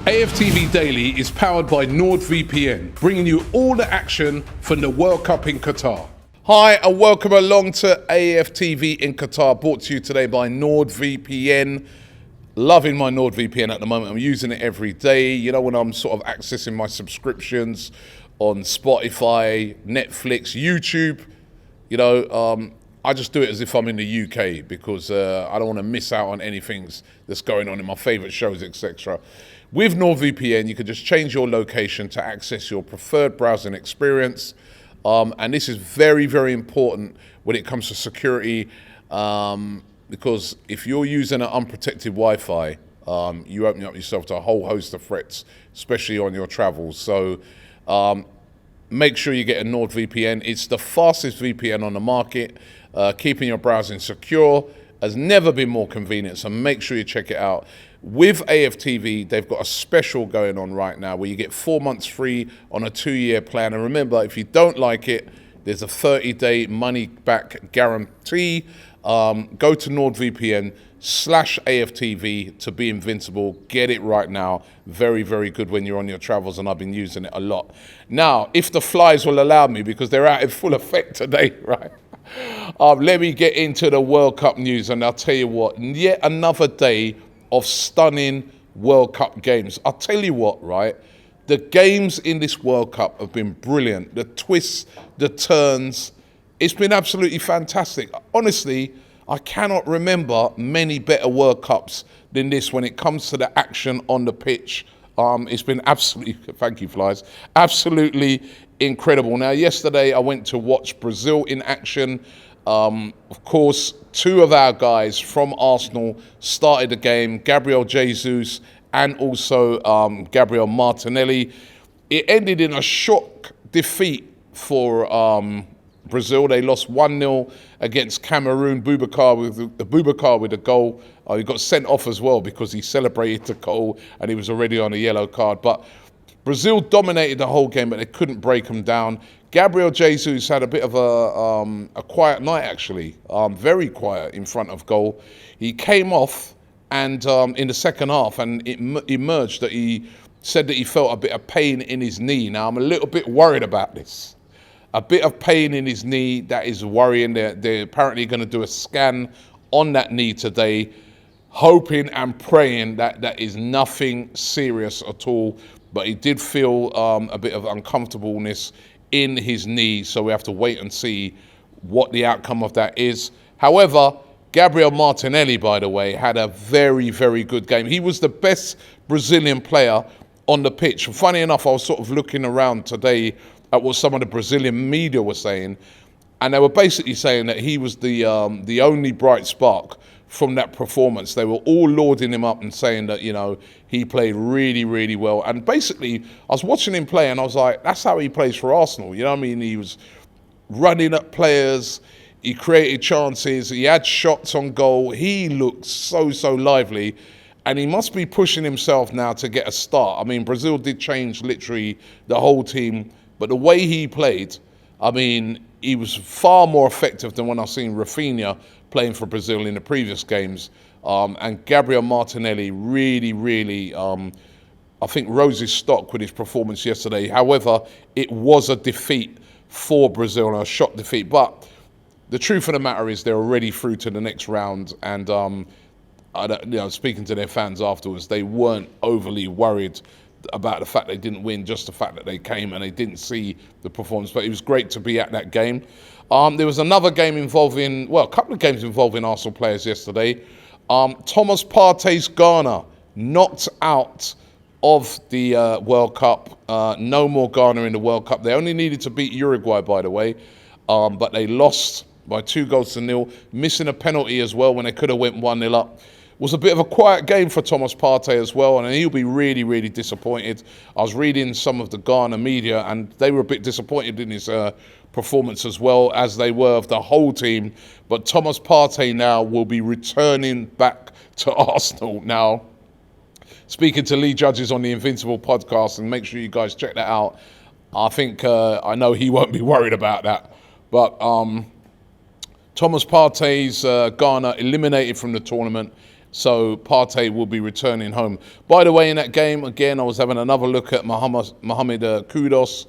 AFTV Daily is powered by NordVPN, bringing you all the action from the World Cup in Qatar. Hi and welcome along to AFTV in Qatar, brought to you today by NordVPN. Loving my NordVPN at the moment. I'm using it every day. You know, when I'm sort of accessing my subscriptions on Spotify, Netflix, YouTube, you know, I just do it as if I'm in the UK because I don't want to miss out on anything that's going on in my favourite shows, etc. With NordVPN, you can just change your location to access your preferred browsing experience. And this is very, very important when it comes to security, because if you're using an unprotected Wi-Fi, you open up yourself to a whole host of threats, especially on your travels. So make sure you get a NordVPN. It's the fastest VPN on the market. Keeping your browsing secure has never been more convenient, so make sure you check it out. With AFTV, they've got a special going on right now where you get 4 months free on a 2-year plan. And remember, if you don't like it, there's a 30-day money-back guarantee. Go to NordVPN/AFTV to be invincible. Get it right now. Very, very good when you're on your travels, and I've been using it a lot. Now, if the flies will allow me, because they're out in full effect today, right? Let me get into the World Cup news, and I'll tell you what, yet another day of stunning World Cup games. I'll tell you what, right? The games in this World Cup have been brilliant. The twists, the turns, it's been absolutely fantastic. Honestly, I cannot remember many better World Cups than this when it comes to the action on the pitch. It's been absolutely, thank you, Flies, absolutely incredible. Now, yesterday I went to watch Brazil in action. Of course, two of our guys from Arsenal started the game, Gabriel Jesus and also Gabriel Martinelli. It ended in a shock defeat for Brazil. They lost 1-0 against Cameroon. Boubacar with a goal. He got sent off as well because he celebrated the goal and he was already on a yellow card. But Brazil dominated the whole game, but they couldn't break them down. Gabriel Jesus had a bit of a quiet night, actually, very quiet in front of goal. He came off and in the second half, and it emerged that he said that he felt a bit of pain in his knee. Now, I'm a little bit worried about this. A bit of pain in his knee, that is worrying. They're apparently going to do a scan on that knee today, hoping and praying that that is nothing serious at all. But he did feel a bit of uncomfortableness in his knee, so we have to wait and see what the outcome of that is. However, Gabriel Martinelli, by the way, had a very, very good game. He was the best Brazilian player on the pitch. Funny enough, I was sort of looking around today at what some of the Brazilian media were saying, and they were basically saying that he was the only bright spark from that performance. They were all lauding him up and saying that, you know, he played really, really well. And basically, I was watching him play and I was like, that's how he plays for Arsenal. You know what I mean? He was running at players, he created chances, he had shots on goal. He looked so lively. And he must be pushing himself now to get a start. I mean, Brazil did change literally the whole team, but the way he played, I mean, he was far more effective than when I've seen Rafinha playing for Brazil in the previous games. And Gabriel Martinelli really, I think, rose his stock with his performance yesterday. However, it was a defeat for Brazil, a shock defeat. But the truth of the matter is they're already through to the next round. And, speaking to their fans afterwards, they weren't overly worried about the fact they didn't win, just the fact that they came and they didn't see the performance. But it was great to be at that game. There was another game involving, a couple of games involving Arsenal players yesterday. Thomas Partey's Ghana knocked out of the World Cup. No more Ghana in the World Cup. They only needed to beat Uruguay, by the way, but they lost by 2-0, missing a penalty as well when they could have went 1-0 up. Was a bit of a quiet game for Thomas Partey as well, and he'll be really disappointed. I was reading some of the Ghana media, and they were a bit disappointed in his performance as well, as they were of the whole team. But Thomas Partey now will be returning back to Arsenal. Now, speaking to Lee Judges on the Invincible podcast, and make sure you guys check that out. I think, I know he won't be worried about that. But Thomas Partey's Ghana eliminated from the tournament. So Partey will be returning home. By the way, in that game, again, I was having another look at Mohamed Kudus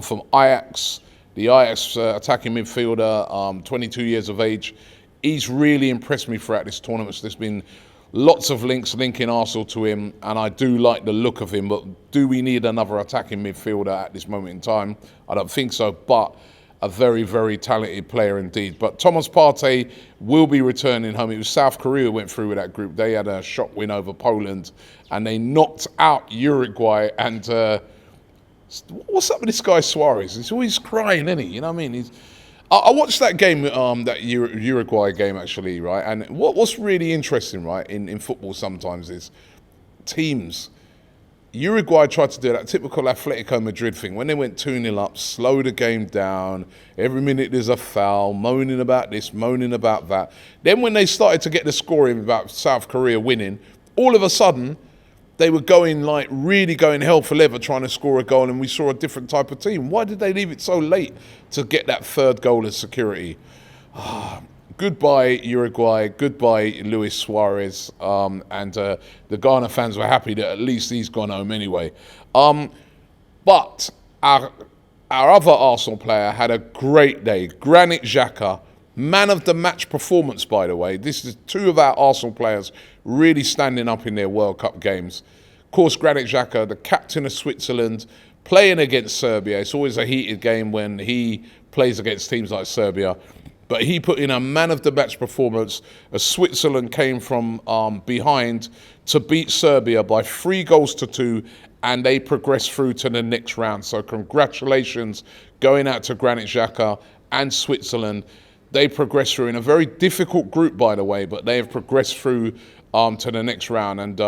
from Ajax, the Ajax attacking midfielder, 22 years of age. He's really impressed me throughout this tournament. So there's been lots of linking Arsenal to him, and I do like the look of him. But do we need another attacking midfielder at this moment in time? I don't think so, but a very, very talented player indeed. But Thomas Partey will be returning home. It was South Korea who went through with that group. They had a shock win over Poland, and they knocked out Uruguay. And what's up with this guy Suarez? He's always crying, isn't he? You know what I mean? I watched that game, that Uruguay game actually, right? And what's really interesting, right, in football sometimes is teams. Uruguay tried to do that typical Atletico Madrid thing. When they went 2-0 up, slow the game down. Every minute there's a foul, moaning about this, moaning about that. Then when they started to get the scoring about South Korea winning, all of a sudden, they were really going hell for leather trying to score a goal, and we saw a different type of team. Why did they leave it so late to get that third goal as security? Goodbye, Uruguay. Goodbye, Luis Suarez. And the Ghana fans were happy that at least he's gone home anyway. But our other Arsenal player had a great day. Granit Xhaka, man of the match performance, by the way. This is two of our Arsenal players really standing up in their World Cup games. Of course, Granit Xhaka, the captain of Switzerland, playing against Serbia. It's always a heated game when he plays against teams like Serbia. But he put in a man-of-the-match performance as Switzerland came from behind to beat Serbia by 3-2, and they progressed through to the next round. So congratulations going out to Granit Xhaka and Switzerland. They progressed through in a very difficult group, by the way, but they have progressed through to the next round. And,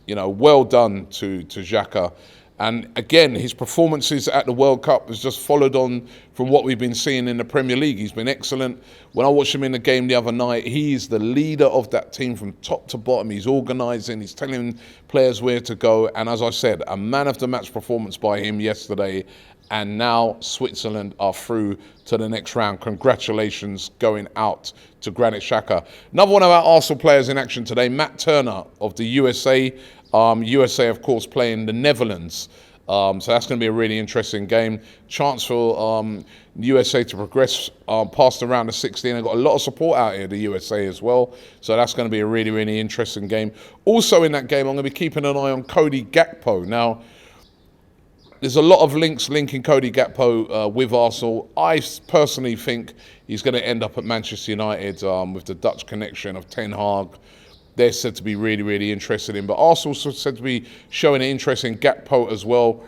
well done to Xhaka. And again, his performances at the World Cup has just followed on from what we've been seeing in the Premier League. He's been excellent. When I watched him in the game the other night, he's the leader of that team from top to bottom. He's organising, he's telling players where to go. And as I said, a man-of-the-match performance by him yesterday. And now Switzerland are through to the next round. Congratulations going out to Granit Xhaka. Another one of our Arsenal players in action today, Matt Turner of the USA. USA, of course, playing the Netherlands. So that's going to be a really interesting game. Chance for USA to progress past the round of 16. They've got a lot of support out here, the USA as well. So that's going to be a really, really interesting game. Also in that game, I'm going to be keeping an eye on Cody Gakpo. Now, there's a lot of linking Cody Gakpo with Arsenal. I personally think he's going to end up at Manchester United with the Dutch connection of Ten Hag. They're said to be really, really interested in. But Arsenal said to be showing an interest in Gakpo as well.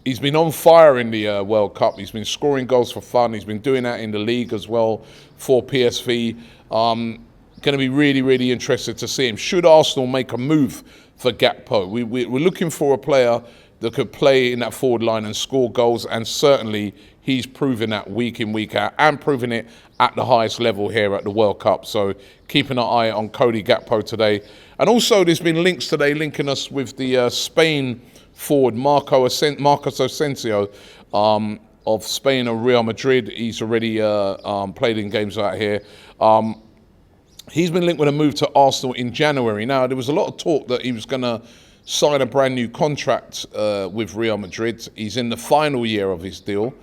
He's been on fire in the World Cup. He's been scoring goals for fun. He's been doing that in the league as well for PSV. Going to be really, really interested to see him. Should Arsenal make a move for Gakpo? We're looking for a player that could play in that forward line and score goals, and certainly he's proven that week in, week out, and proving it at the highest level here at the World Cup. So keeping an eye on Cody Gakpo today. And also there's been links today linking us with the Spain forward, Marcos Asensio of Spain and Real Madrid. He's already played in games out here. He's been linked with a move to Arsenal in January. Now, there was a lot of talk that he was going to sign a brand new contract with Real Madrid. He's in the final year of his deal.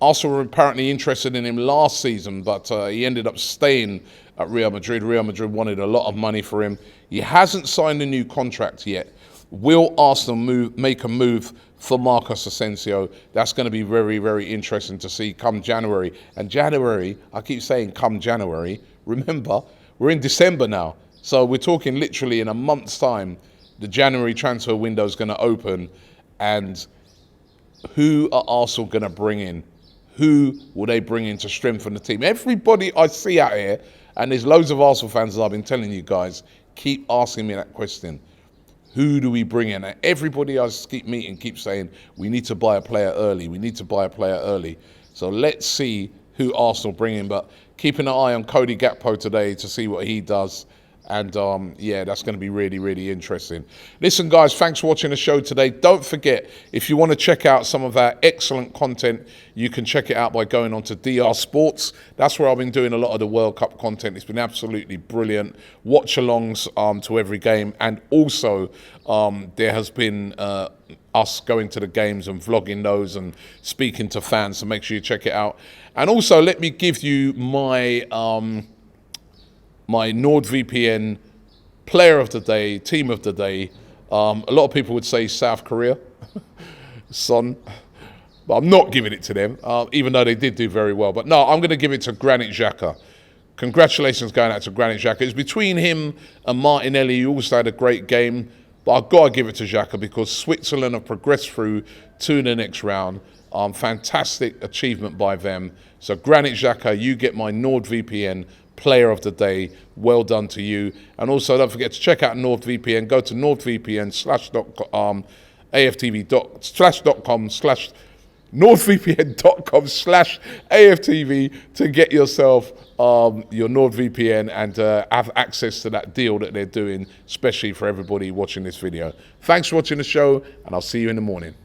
Arsenal were apparently interested in him last season, but he ended up staying at Real Madrid. Real Madrid wanted a lot of money for him. He hasn't signed a new contract yet. Will Arsenal make a move for Marcos Asensio? That's going to be very, very interesting to see come January. And January, I keep saying come January. Remember, we're in December now. So we're talking literally in a month's time, the January transfer window is going to open. And who are Arsenal going to bring in? Who will they bring in to strengthen the team? Everybody I see out here, and there's loads of Arsenal fans, as I've been telling you guys, keep asking me that question. Who do we bring in? And everybody I keep meeting keeps saying, we need to buy a player early. We need to buy a player early. So let's see who Arsenal bring in. But keeping an eye on Cody Gakpo today to see what he does. And yeah, that's going to be really, really interesting. Listen, guys, thanks for watching the show today. Don't forget, if you want to check out some of our excellent content, you can check it out by going on to DR Sports. That's where I've been doing a lot of the World Cup content. It's been absolutely brilliant. Watch-alongs to every game. And also, there has been us going to the games and vlogging those and speaking to fans. So make sure you check it out. And also, let me give you my my NordVPN player of the day, team of the day. A lot of people would say South Korea, Son, but I'm not giving it to them, even though they did do very well. But no, I'm going to give it to Granit Xhaka. Congratulations going out to Granit Xhaka. It's between him and Martinelli, who also had a great game. But I've got to give it to Xhaka because Switzerland have progressed through to the next round. Fantastic achievement by them. So Granit Xhaka, you get my NordVPN player of the day. Well done to you. And also don't forget to check out NordVPN. Go to nordvpn.com/AFTV to get yourself your NordVPN and have access to that deal that they're doing, especially for everybody watching this video. Thanks for watching the show, and I'll see you in the morning.